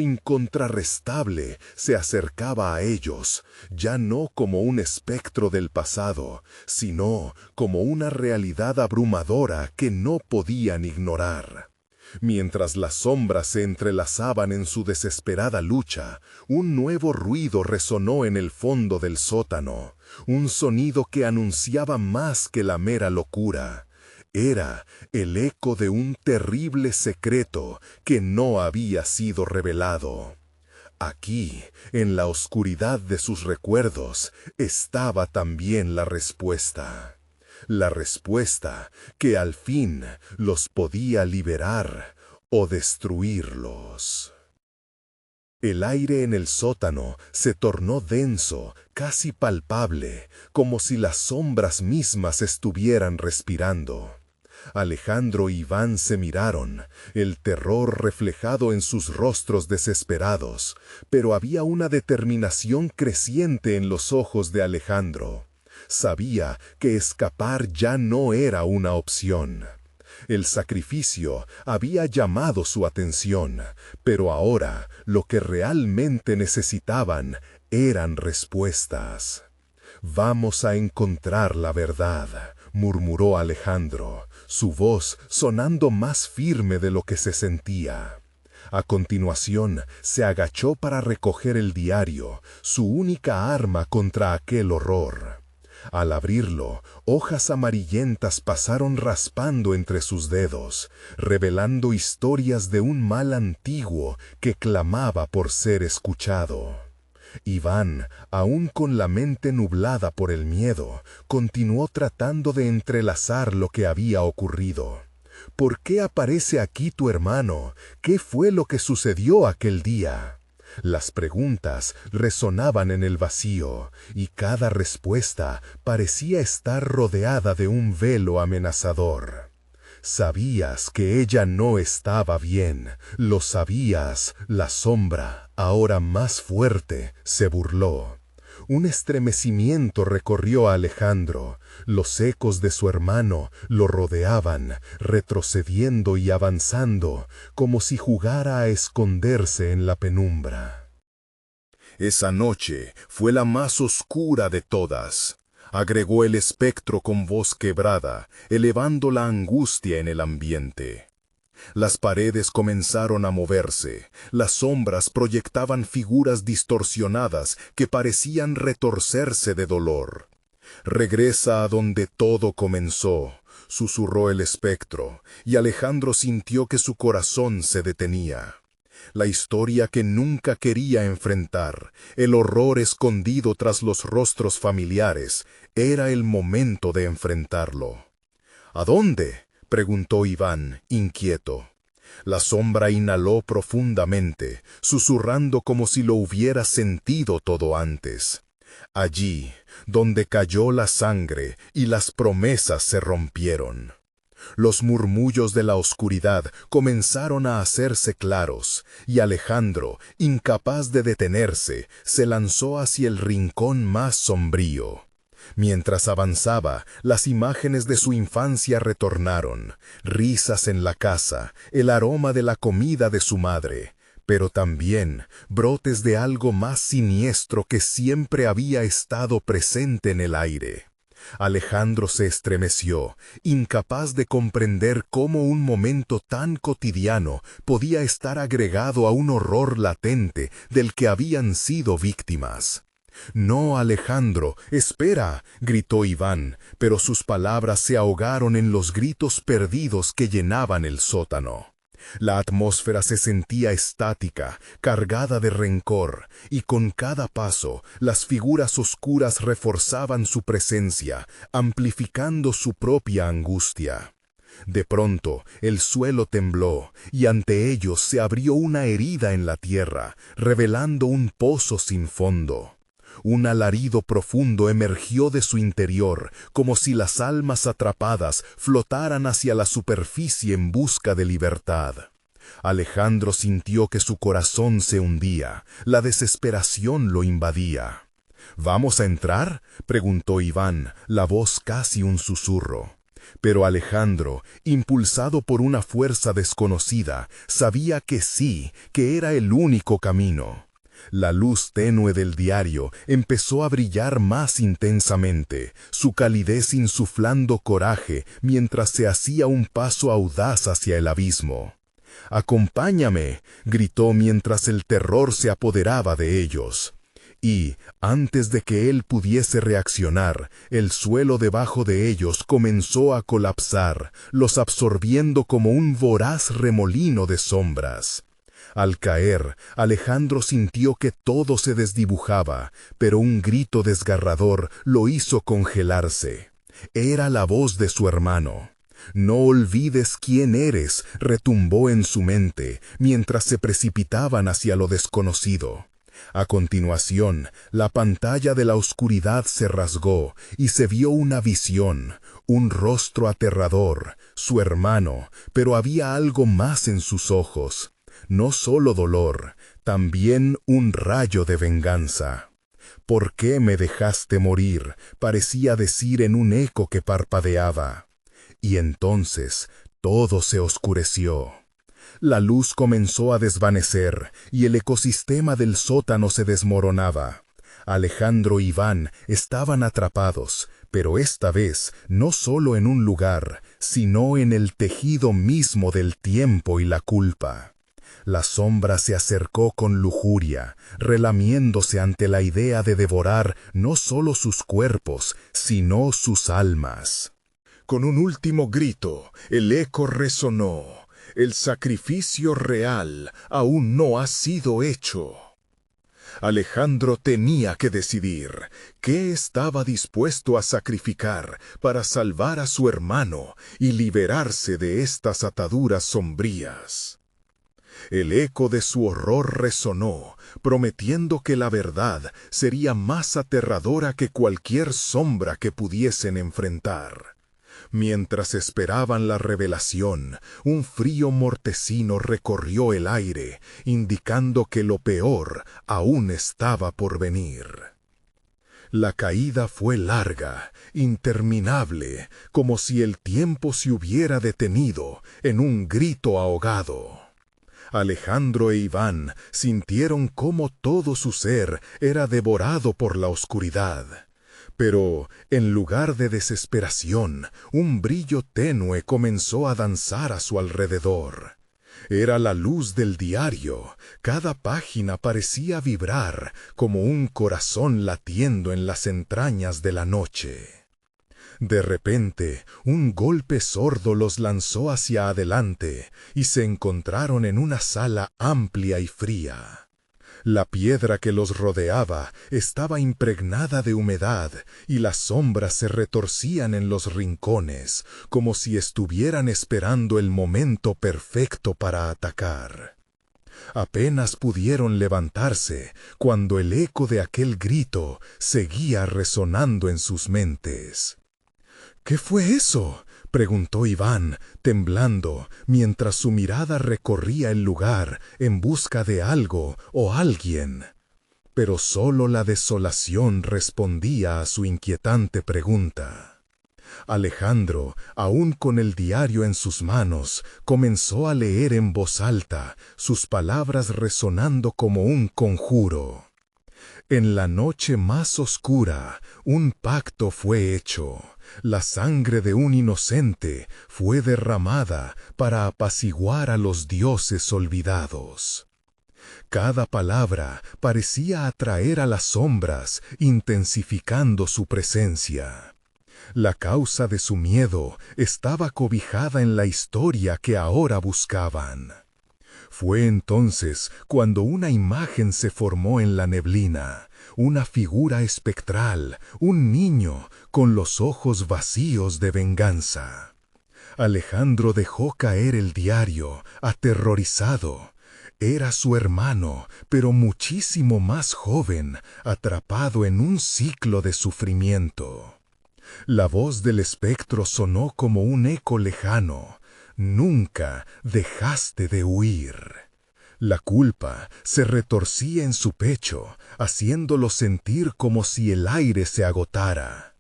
incontrarrestable, se acercaba a ellos, ya no como un espectro del pasado, sino como una realidad abrumadora que no podían ignorar. Mientras las sombras se entrelazaban en su desesperada lucha, un nuevo ruido resonó en el fondo del sótano, un sonido que anunciaba más que la mera locura. Era el eco de un terrible secreto que no había sido revelado. Aquí, en la oscuridad de sus recuerdos, estaba también la respuesta. La respuesta que al fin los podía liberar o destruirlos. El aire en el sótano se tornó denso, casi palpable, como si las sombras mismas estuvieran respirando. Alejandro y Iván se miraron, el terror reflejado en sus rostros desesperados, pero había una determinación creciente en los ojos de Alejandro. Sabía que escapar ya no era una opción. El sacrificio había llamado su atención, pero ahora lo que realmente necesitaban eran respuestas. «Vamos a encontrar la verdad», murmuró Alejandro, su voz sonando más firme de lo que se sentía. A continuación, se agachó para recoger el diario, su única arma contra aquel horror. Al abrirlo, hojas amarillentas pasaron raspando entre sus dedos, revelando historias de un mal antiguo que clamaba por ser escuchado. Iván, aún con la mente nublada por el miedo, continuó tratando de entrelazar lo que había ocurrido. ¿Por qué aparece aquí tu hermano? ¿Qué fue lo que sucedió aquel día? Las preguntas resonaban en el vacío, y cada respuesta parecía estar rodeada de un velo amenazador. Sabías que ella no estaba bien, lo sabías. La sombra, ahora más fuerte, se burló. Un estremecimiento recorrió a Alejandro. Los ecos de su hermano lo rodeaban, retrocediendo y avanzando, como si jugara a esconderse en la penumbra. Esa noche fue la más oscura de todas, agregó el espectro con voz quebrada, elevando la angustia en el ambiente. Las paredes comenzaron a moverse, las sombras proyectaban figuras distorsionadas que parecían retorcerse de dolor. «Regresa a donde todo comenzó», susurró el espectro, y Alejandro sintió que su corazón se detenía. La historia que nunca quería enfrentar, el horror escondido tras los rostros familiares, era el momento de enfrentarlo. «¿A dónde?», preguntó Iván, inquieto. La sombra inhaló profundamente, susurrando como si lo hubiera sentido todo antes. Allí, donde cayó la sangre y las promesas se rompieron. Los murmullos de la oscuridad comenzaron a hacerse claros, y Alejandro, incapaz de detenerse, se lanzó hacia el rincón más sombrío. Mientras avanzaba, las imágenes de su infancia retornaron, risas en la casa, el aroma de la comida de su madre, pero también brotes de algo más siniestro que siempre había estado presente en el aire. Alejandro se estremeció, incapaz de comprender cómo un momento tan cotidiano podía estar agregado a un horror latente del que habían sido víctimas. «No, Alejandro, espera», gritó Iván, pero sus palabras se ahogaron en los gritos perdidos que llenaban el sótano. La atmósfera se sentía estática, cargada de rencor, y con cada paso las figuras oscuras reforzaban su presencia, amplificando su propia angustia. De pronto, el suelo tembló, y ante ellos se abrió una herida en la tierra, revelando un pozo sin fondo. Un alarido profundo emergió de su interior, como si las almas atrapadas flotaran hacia la superficie en busca de libertad. Alejandro sintió que su corazón se hundía, la desesperación lo invadía. «¿Vamos a entrar?», preguntó Iván, la voz casi un susurro. Pero Alejandro, impulsado por una fuerza desconocida, sabía que sí, que era el único camino. La luz tenue del diario empezó a brillar más intensamente, su calidez insuflando coraje mientras se hacía un paso audaz hacia el abismo. «Acompáñame», gritó mientras el terror se apoderaba de ellos. Y, antes de que él pudiese reaccionar, el suelo debajo de ellos comenzó a colapsar, los absorbiendo como un voraz remolino de sombras. Al caer, Alejandro sintió que todo se desdibujaba, pero un grito desgarrador lo hizo congelarse. Era la voz de su hermano. «No olvides quién eres», retumbó en su mente, mientras se precipitaban hacia lo desconocido. A continuación, la pantalla de la oscuridad se rasgó y se vio una visión, un rostro aterrador, su hermano, pero había algo más en sus ojos. No solo dolor, también un rayo de venganza. «¿Por qué me dejaste morir?», parecía decir en un eco que parpadeaba. Y entonces todo se oscureció. La luz comenzó a desvanecer y el ecosistema del sótano se desmoronaba. Alejandro y Iván estaban atrapados, pero esta vez no solo en un lugar, sino en el tejido mismo del tiempo y la culpa. La sombra se acercó con lujuria, relamiéndose ante la idea de devorar no solo sus cuerpos, sino sus almas. Con un último grito, el eco resonó. «El sacrificio real aún no ha sido hecho». Alejandro tenía que decidir qué estaba dispuesto a sacrificar para salvar a su hermano y liberarse de estas ataduras sombrías. El eco de su horror resonó, prometiendo que la verdad sería más aterradora que cualquier sombra que pudiesen enfrentar. Mientras esperaban la revelación, un frío mortecino recorrió el aire, indicando que lo peor aún estaba por venir. La caída fue larga, interminable, como si el tiempo se hubiera detenido en un grito ahogado. Alejandro e Iván sintieron cómo todo su ser era devorado por la oscuridad. Pero, en lugar de desesperación, un brillo tenue comenzó a danzar a su alrededor. Era la luz del diario. Cada página parecía vibrar como un corazón latiendo en las entrañas de la noche. De repente, un golpe sordo los lanzó hacia adelante y se encontraron en una sala amplia y fría. La piedra que los rodeaba estaba impregnada de humedad y las sombras se retorcían en los rincones, como si estuvieran esperando el momento perfecto para atacar. Apenas pudieron levantarse cuando el eco de aquel grito seguía resonando en sus mentes. ¿Qué fue eso?, preguntó Iván, temblando, mientras su mirada recorría el lugar en busca de algo o alguien. Pero solo la desolación respondía a su inquietante pregunta. Alejandro, aún con el diario en sus manos, comenzó a leer en voz alta, sus palabras resonando como un conjuro. En la noche más oscura, un pacto fue hecho. La sangre de un inocente fue derramada para apaciguar a los dioses olvidados. Cada palabra parecía atraer a las sombras, intensificando su presencia. La causa de su miedo estaba cobijada en la historia que ahora buscaban. Fue entonces cuando una imagen se formó en la neblina, una figura espectral, un niño con los ojos vacíos de venganza. Alejandro dejó caer el diario, aterrorizado. Era su hermano, pero muchísimo más joven, atrapado en un ciclo de sufrimiento. La voz del espectro sonó como un eco lejano. Nunca dejaste de huir. La culpa se retorcía en su pecho, haciéndolo sentir como si el aire se agotara.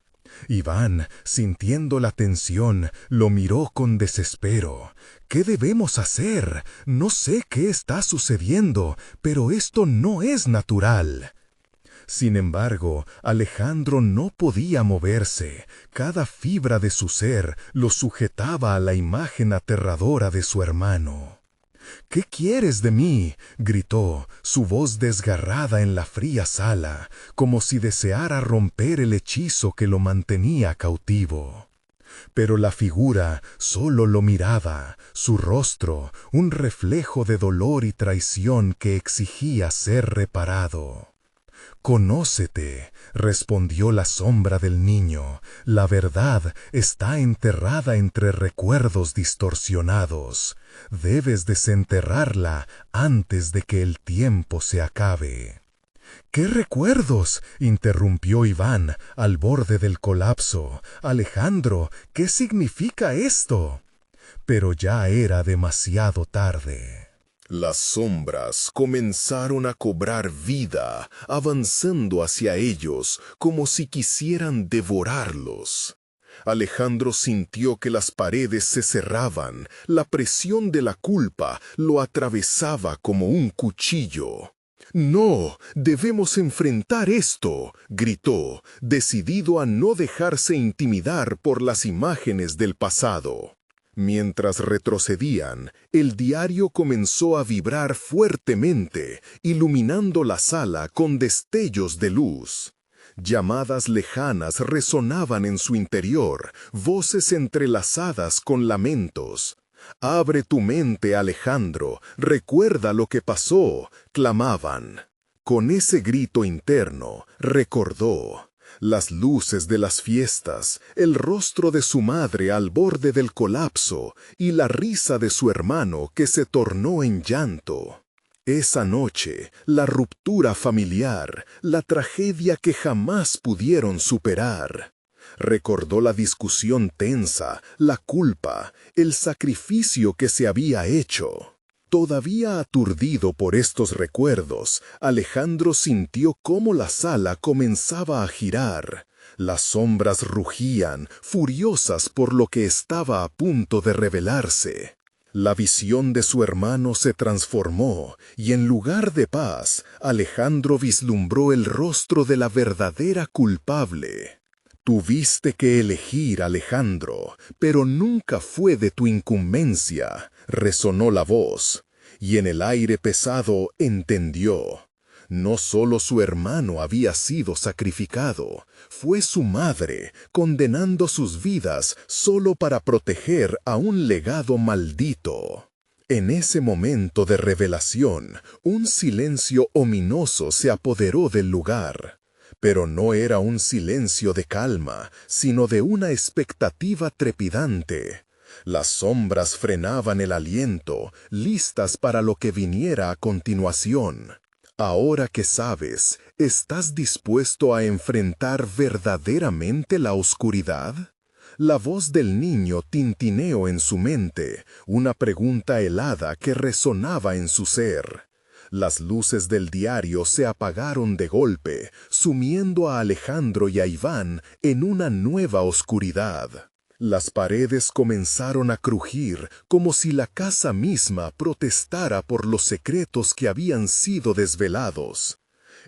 Iván, sintiendo la tensión, lo miró con desespero. ¿Qué debemos hacer? No sé qué está sucediendo, pero esto no es natural. Sin embargo, Alejandro no podía moverse. Cada fibra de su ser lo sujetaba a la imagen aterradora de su hermano. «¿Qué quieres de mí?», gritó, su voz desgarrada en la fría sala, como si deseara romper el hechizo que lo mantenía cautivo. Pero la figura solo lo miraba, su rostro, un reflejo de dolor y traición que exigía ser reparado. «Conócete», respondió la sombra del niño, «la verdad está enterrada entre recuerdos distorsionados. Debes desenterrarla antes de que el tiempo se acabe». «¿Qué recuerdos?», interrumpió Iván, al borde del colapso. «Alejandro, ¿qué significa esto?». Pero ya era demasiado tarde. Las sombras comenzaron a cobrar vida, avanzando hacia ellos como si quisieran devorarlos. Alejandro sintió que las paredes se cerraban, la presión de la culpa lo atravesaba como un cuchillo. «No, debemos enfrentar esto», gritó, decidido a no dejarse intimidar por las imágenes del pasado. Mientras retrocedían, el diario comenzó a vibrar fuertemente, iluminando la sala con destellos de luz. Llamadas lejanas resonaban en su interior, voces entrelazadas con lamentos. «Abre tu mente, Alejandro, recuerda lo que pasó», clamaban. Con ese grito interno, recordó las luces de las fiestas, el rostro de su madre al borde del colapso y la risa de su hermano que se tornó en llanto. Esa noche, la ruptura familiar, la tragedia que jamás pudieron superar. Recordó la discusión tensa, la culpa, el sacrificio que se había hecho. Todavía aturdido por estos recuerdos, Alejandro sintió cómo la sala comenzaba a girar. Las sombras rugían, furiosas por lo que estaba a punto de revelarse. La visión de su hermano se transformó, y en lugar de paz, Alejandro vislumbró el rostro de la verdadera culpable. Tuviste que elegir, Alejandro, pero nunca fue de tu incumbencia, resonó la voz, y en el aire pesado entendió. No solo su hermano había sido sacrificado, fue su madre, condenando sus vidas solo para proteger a un legado maldito. En ese momento de revelación, un silencio ominoso se apoderó del lugar. Pero no era un silencio de calma, sino de una expectativa trepidante. Las sombras frenaban el aliento, listas para lo que viniera a continuación. Ahora que sabes, ¿estás dispuesto a enfrentar verdaderamente la oscuridad? La voz del niño tintineó en su mente, una pregunta helada que resonaba en su ser. Las luces del diario se apagaron de golpe, sumiendo a Alejandro y a Iván en una nueva oscuridad. Las paredes comenzaron a crujir como si la casa misma protestara por los secretos que habían sido desvelados.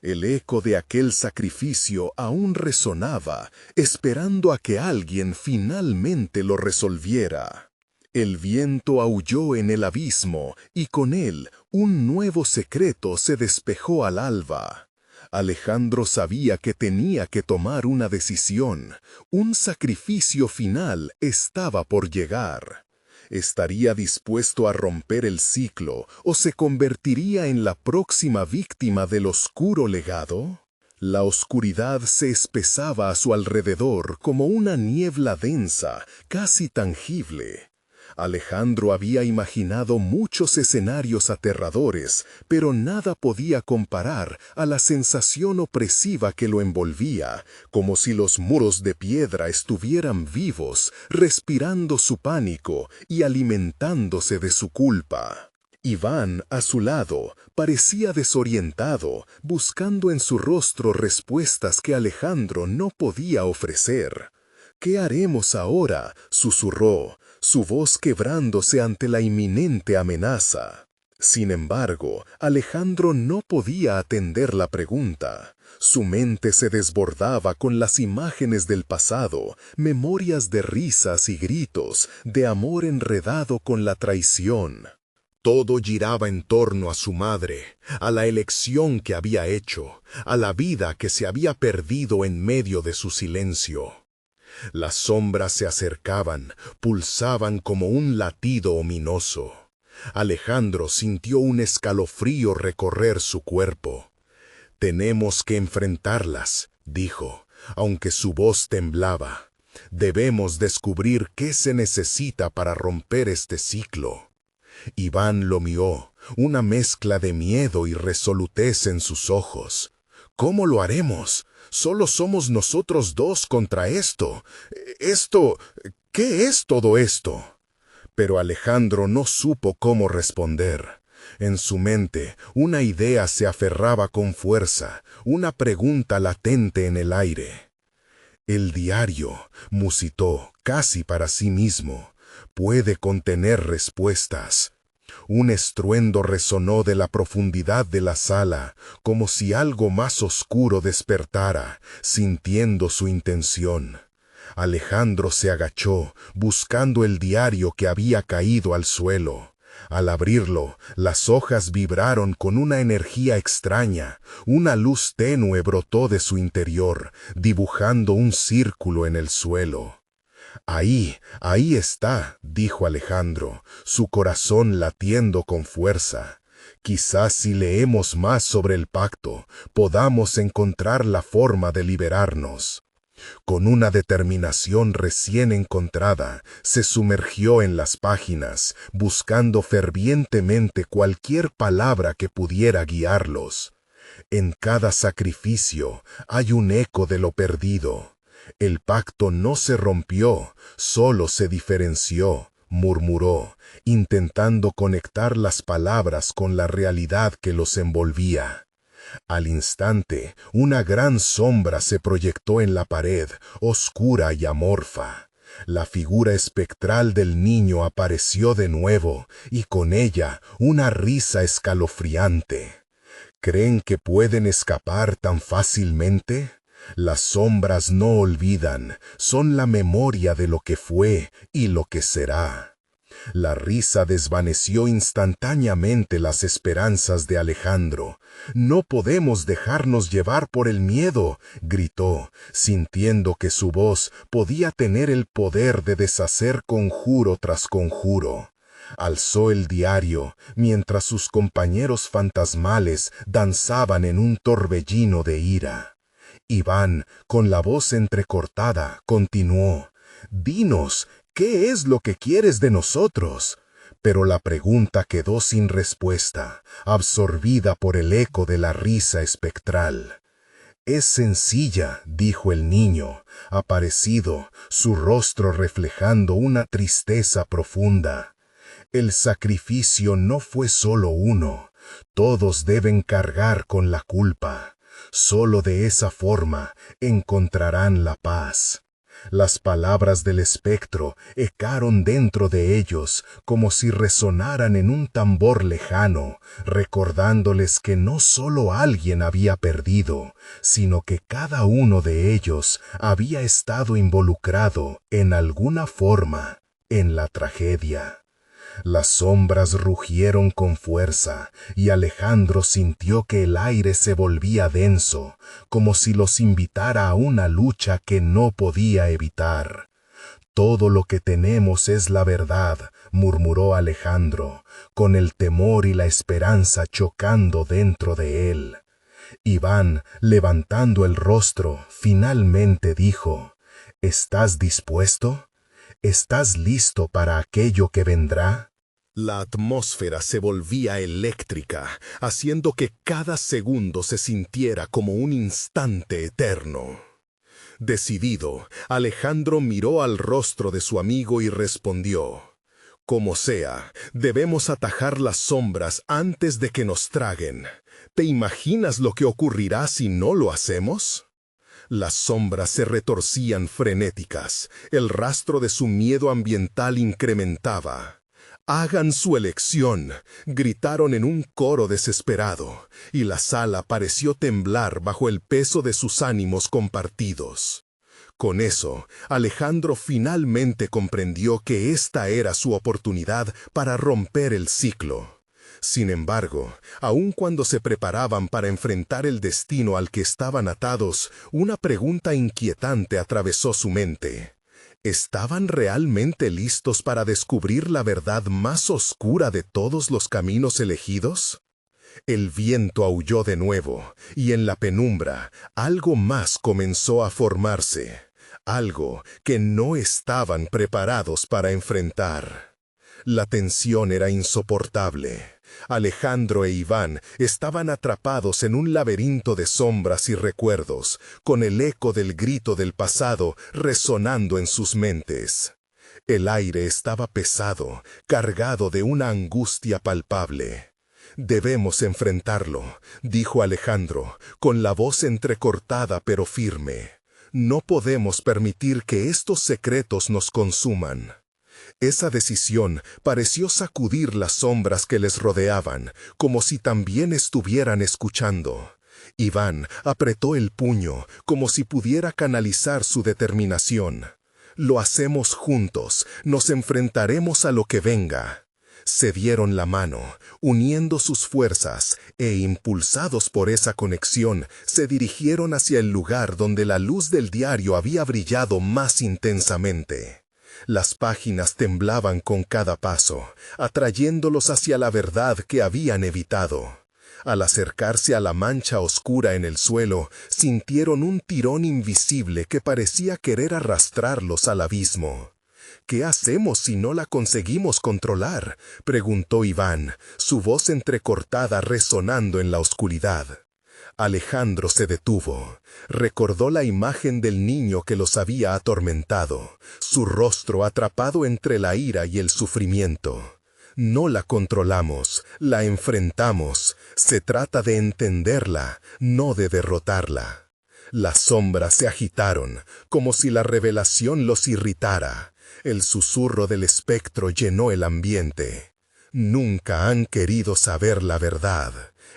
El eco de aquel sacrificio aún resonaba, esperando a que alguien finalmente lo resolviera. El viento aulló en el abismo y con él un nuevo secreto se despejó al alba. Alejandro sabía que tenía que tomar una decisión. Un sacrificio final estaba por llegar. ¿Estaría dispuesto a romper el ciclo o se convertiría en la próxima víctima del oscuro legado? La oscuridad se espesaba a su alrededor como una niebla densa, casi tangible. Alejandro había imaginado muchos escenarios aterradores, pero nada podía comparar a la sensación opresiva que lo envolvía, como si los muros de piedra estuvieran vivos, respirando su pánico y alimentándose de su culpa. Iván, a su lado, parecía desorientado, buscando en su rostro respuestas que Alejandro no podía ofrecer. «¿Qué haremos ahora?», susurró, su voz quebrándose ante la inminente amenaza. Sin embargo, Alejandro no podía atender la pregunta. Su mente se desbordaba con las imágenes del pasado, memorias de risas y gritos, de amor enredado con la traición. Todo giraba en torno a su madre, a la elección que había hecho, a la vida que se había perdido en medio de su silencio. Las sombras se acercaban, pulsaban como un latido ominoso. Alejandro sintió un escalofrío recorrer su cuerpo. «Tenemos que enfrentarlas», dijo, aunque su voz temblaba. «Debemos descubrir qué se necesita para romper este ciclo». Iván lo miró, una mezcla de miedo y resolutez en sus ojos. «¿Cómo lo haremos? Solo somos nosotros dos contra esto. ¿Qué es todo esto?» Pero Alejandro no supo cómo responder. En su mente, una idea se aferraba con fuerza, una pregunta latente en el aire. «El diario», musitó, casi para sí mismo, «puede contener respuestas». Un estruendo resonó de la profundidad de la sala, como si algo más oscuro despertara, sintiendo su intención. Alejandro se agachó, buscando el diario que había caído al suelo. Al abrirlo, las hojas vibraron con una energía extraña. Una luz tenue brotó de su interior, dibujando un círculo en el suelo. «Ahí está», dijo Alejandro, su corazón latiendo con fuerza. Quizás si leemos más sobre el pacto, podamos encontrar la forma de liberarnos. Con una determinación recién encontrada, se sumergió en las páginas, buscando fervientemente cualquier palabra que pudiera guiarlos. En cada sacrificio hay un eco de lo perdido. El pacto no se rompió, solo se diferenció, murmuró, intentando conectar las palabras con la realidad que los envolvía. Al instante, una gran sombra se proyectó en la pared, oscura y amorfa. La figura espectral del niño apareció de nuevo, y con ella una risa escalofriante. ¿Creen que pueden escapar tan fácilmente? Las sombras no olvidan, son la memoria de lo que fue y lo que será. La risa desvaneció instantáneamente las esperanzas de Alejandro. «No podemos dejarnos llevar por el miedo», gritó, sintiendo que su voz podía tener el poder de deshacer conjuro tras conjuro. Alzó el diario, mientras sus compañeros fantasmales danzaban en un torbellino de ira. Iván, con la voz entrecortada, continuó: «Dinos, ¿qué es lo que quieres de nosotros?». Pero la pregunta quedó sin respuesta, absorbida por el eco de la risa espectral. «Es sencilla», dijo el niño, aparecido, su rostro reflejando una tristeza profunda. «El sacrificio no fue solo uno, todos deben cargar con la culpa. Solo de esa forma encontrarán la paz». Las palabras del espectro ecaron dentro de ellos como si resonaran en un tambor lejano, recordándoles que no solo alguien había perdido, sino que cada uno de ellos había estado involucrado en alguna forma en la tragedia. Las sombras rugieron con fuerza, y Alejandro sintió que el aire se volvía denso, como si los invitara a una lucha que no podía evitar. «Todo lo que tenemos es la verdad», murmuró Alejandro, con el temor y la esperanza chocando dentro de él. Iván, levantando el rostro, finalmente dijo: «¿Estás dispuesto? ¿Estás listo para aquello que vendrá?». La atmósfera se volvía eléctrica, haciendo que cada segundo se sintiera como un instante eterno. Decidido, Alejandro miró al rostro de su amigo y respondió: «Como sea, debemos atajar las sombras antes de que nos traguen. ¿Te imaginas lo que ocurrirá si no lo hacemos?». Las sombras se retorcían frenéticas, el rastro de su miedo ambiental incrementaba. «Hagan su elección», gritaron en un coro desesperado, y la sala pareció temblar bajo el peso de sus ánimos compartidos. Con eso, Alejandro finalmente comprendió que esta era su oportunidad para romper el ciclo. Sin embargo, aun cuando se preparaban para enfrentar el destino al que estaban atados, una pregunta inquietante atravesó su mente. ¿Estaban realmente listos para descubrir la verdad más oscura de todos los caminos elegidos? El viento aulló de nuevo, y en la penumbra algo más comenzó a formarse, algo que no estaban preparados para enfrentar. La tensión era insoportable. Alejandro e Iván estaban atrapados en un laberinto de sombras y recuerdos, con el eco del grito del pasado resonando en sus mentes. El aire estaba pesado, cargado de una angustia palpable. «Debemos enfrentarlo», dijo Alejandro, con la voz entrecortada pero firme. «No podemos permitir que estos secretos nos consuman». Esa decisión pareció sacudir las sombras que les rodeaban, como si también estuvieran escuchando. Iván apretó el puño, como si pudiera canalizar su determinación. «Lo hacemos juntos, nos enfrentaremos a lo que venga». Se dieron la mano, uniendo sus fuerzas, e impulsados por esa conexión, se dirigieron hacia el lugar donde la luz del diario había brillado más intensamente. Las páginas temblaban con cada paso, atrayéndolos hacia la verdad que habían evitado. Al acercarse a la mancha oscura en el suelo, sintieron un tirón invisible que parecía querer arrastrarlos al abismo. «¿Qué hacemos si no la conseguimos controlar?», preguntó Iván, su voz entrecortada resonando en la oscuridad. Alejandro se detuvo. Recordó la imagen del niño que los había atormentado, su rostro atrapado entre la ira y el sufrimiento. No la controlamos, la enfrentamos. Se trata de entenderla, no de derrotarla. Las sombras se agitaron, como si la revelación los irritara. El susurro del espectro llenó el ambiente. Nunca han querido saber la verdad.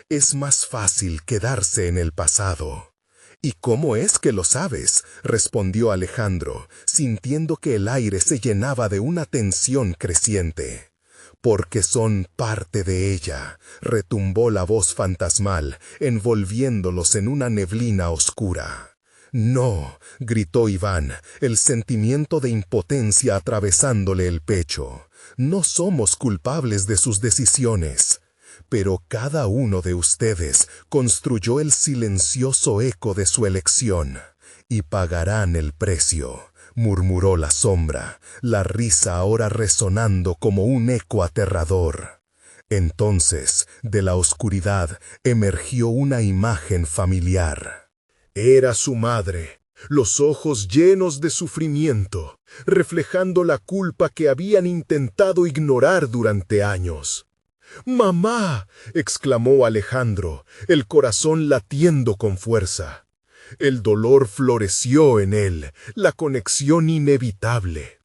Es más fácil quedarse en el pasado. «¿Y cómo es que lo sabes?», respondió Alejandro, sintiendo que el aire se llenaba de una tensión creciente. «Porque son parte de ella», retumbó la voz fantasmal, envolviéndolos en una neblina oscura. «No», gritó Iván, el sentimiento de impotencia atravesándole el pecho. «No somos culpables de sus decisiones. Pero cada uno de ustedes construyó el silencioso eco de su elección, y pagarán el precio», murmuró la sombra, la risa ahora resonando como un eco aterrador. Entonces, de la oscuridad emergió una imagen familiar. Era su madre, los ojos llenos de sufrimiento, reflejando la culpa que habían intentado ignorar durante años. «¡Mamá!», exclamó Alejandro, el corazón latiendo con fuerza. El dolor floreció en él, la conexión inevitable.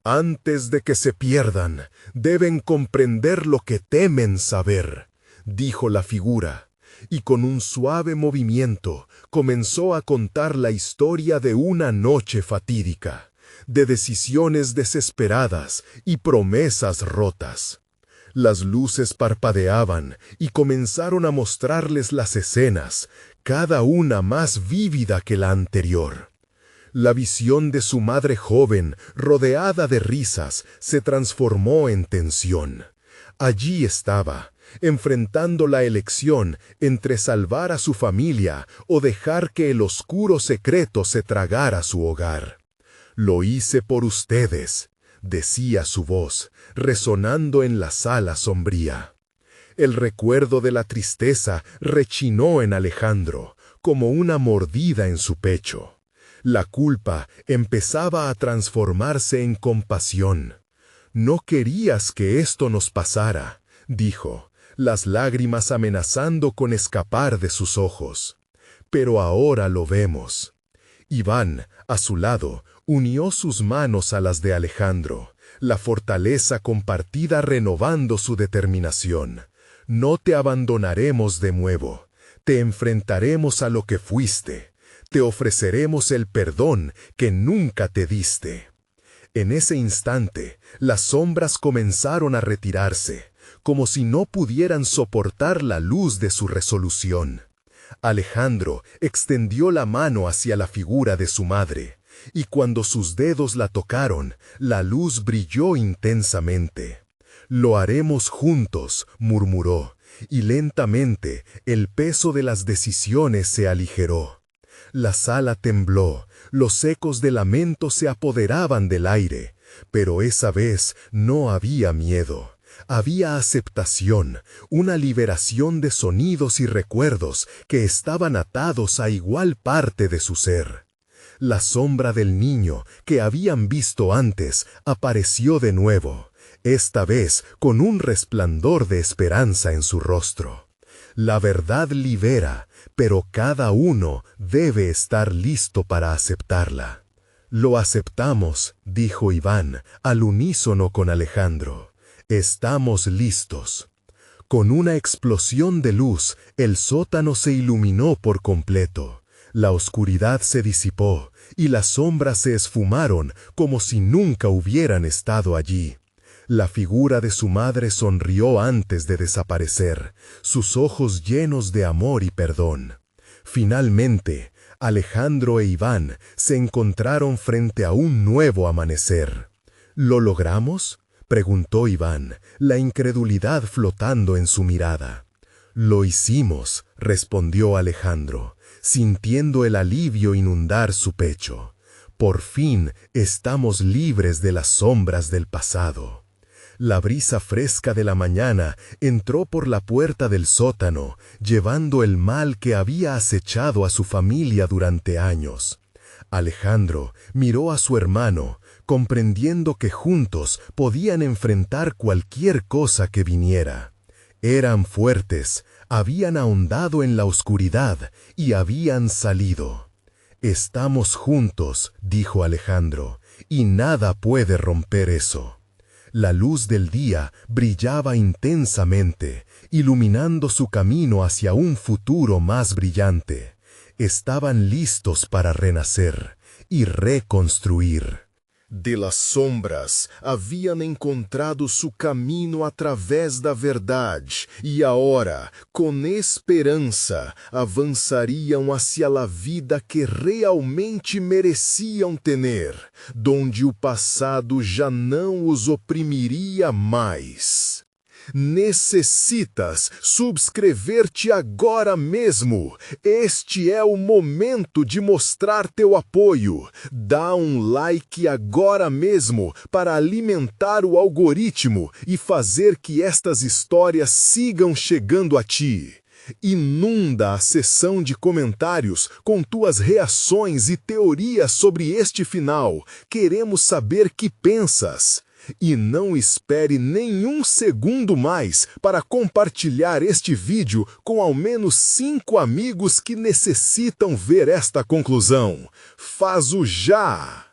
«Antes de que se pierdan, deben comprender lo que temen saber», dijo la figura, y con un suave movimiento comenzó a contar la historia de una noche fatídica, de decisiones desesperadas y promesas rotas. Las luces parpadeaban y comenzaron a mostrarles las escenas, cada una más vívida que la anterior. La visión de su madre joven, rodeada de risas, se transformó en tensión. Allí estaba, enfrentando la elección entre salvar a su familia o dejar que el oscuro secreto se tragara su hogar. «Lo hice por ustedes», decía su voz, resonando en la sala sombría. El recuerdo de la tristeza rechinó en Alejandro, como una mordida en su pecho. La culpa empezaba a transformarse en compasión. «No querías que esto nos pasara», dijo, las lágrimas amenazando con escapar de sus ojos. «Pero ahora lo vemos». Iván, a su lado, unió sus manos a las de Alejandro, la fortaleza compartida renovando su determinación. «No te abandonaremos de nuevo. Te enfrentaremos a lo que fuiste. Te ofreceremos el perdón que nunca te diste». En ese instante, las sombras comenzaron a retirarse, como si no pudieran soportar la luz de su resolución. Alejandro extendió la mano hacia la figura de su madre, y cuando sus dedos la tocaron, la luz brilló intensamente. «Lo haremos juntos», murmuró, y lentamente el peso de las decisiones se aligeró. La sala tembló, los ecos de lamento se apoderaban del aire, pero esa vez no había miedo. Había aceptación, una liberación de sonidos y recuerdos que estaban atados a igual parte de su ser. La sombra del niño que habían visto antes apareció de nuevo, esta vez con un resplandor de esperanza en su rostro. La verdad libera, pero cada uno debe estar listo para aceptarla. «Lo aceptamos», dijo Iván, al unísono con Alejandro. «Estamos listos». Con una explosión de luz, el sótano se iluminó por completo. La oscuridad se disipó, y las sombras se esfumaron como si nunca hubieran estado allí. La figura de su madre sonrió antes de desaparecer, sus ojos llenos de amor y perdón. Finalmente, Alejandro e Iván se encontraron frente a un nuevo amanecer. ¿Lo logramos?, preguntó Iván, la incredulidad flotando en su mirada. Lo hicimos, respondió Alejandro, sintiendo el alivio inundar su pecho. Por fin estamos libres de las sombras del pasado. La brisa fresca de la mañana entró por la puerta del sótano, llevando el mal que había acechado a su familia durante años. Alejandro miró a su hermano, comprendiendo que juntos podían enfrentar cualquier cosa que viniera. Eran fuertes, habían ahondado en la oscuridad y habían salido. «Estamos juntos», dijo Alejandro, «y nada puede romper eso». La luz del día brillaba intensamente, iluminando su camino hacia un futuro más brillante. Estaban listos para renacer y reconstruir. De las sombras haviam encontrado su caminho através da verdade e agora, com esperança, avançariam hacia la vida que realmente mereciam ter, donde o passado já não os oprimiria mais. Necessitas subscrever-te agora mesmo. Este é o momento de mostrar teu apoio. Dá um like agora mesmo para alimentar o algoritmo e fazer que estas histórias sigam chegando a ti. Inunda a seção de comentários com tuas reações e teorias sobre este final. Queremos saber que pensas. E não espere nenhum segundo mais para compartilhar este vídeo com ao menos 5 amigos que necessitam ver esta conclusão. Faz-o já!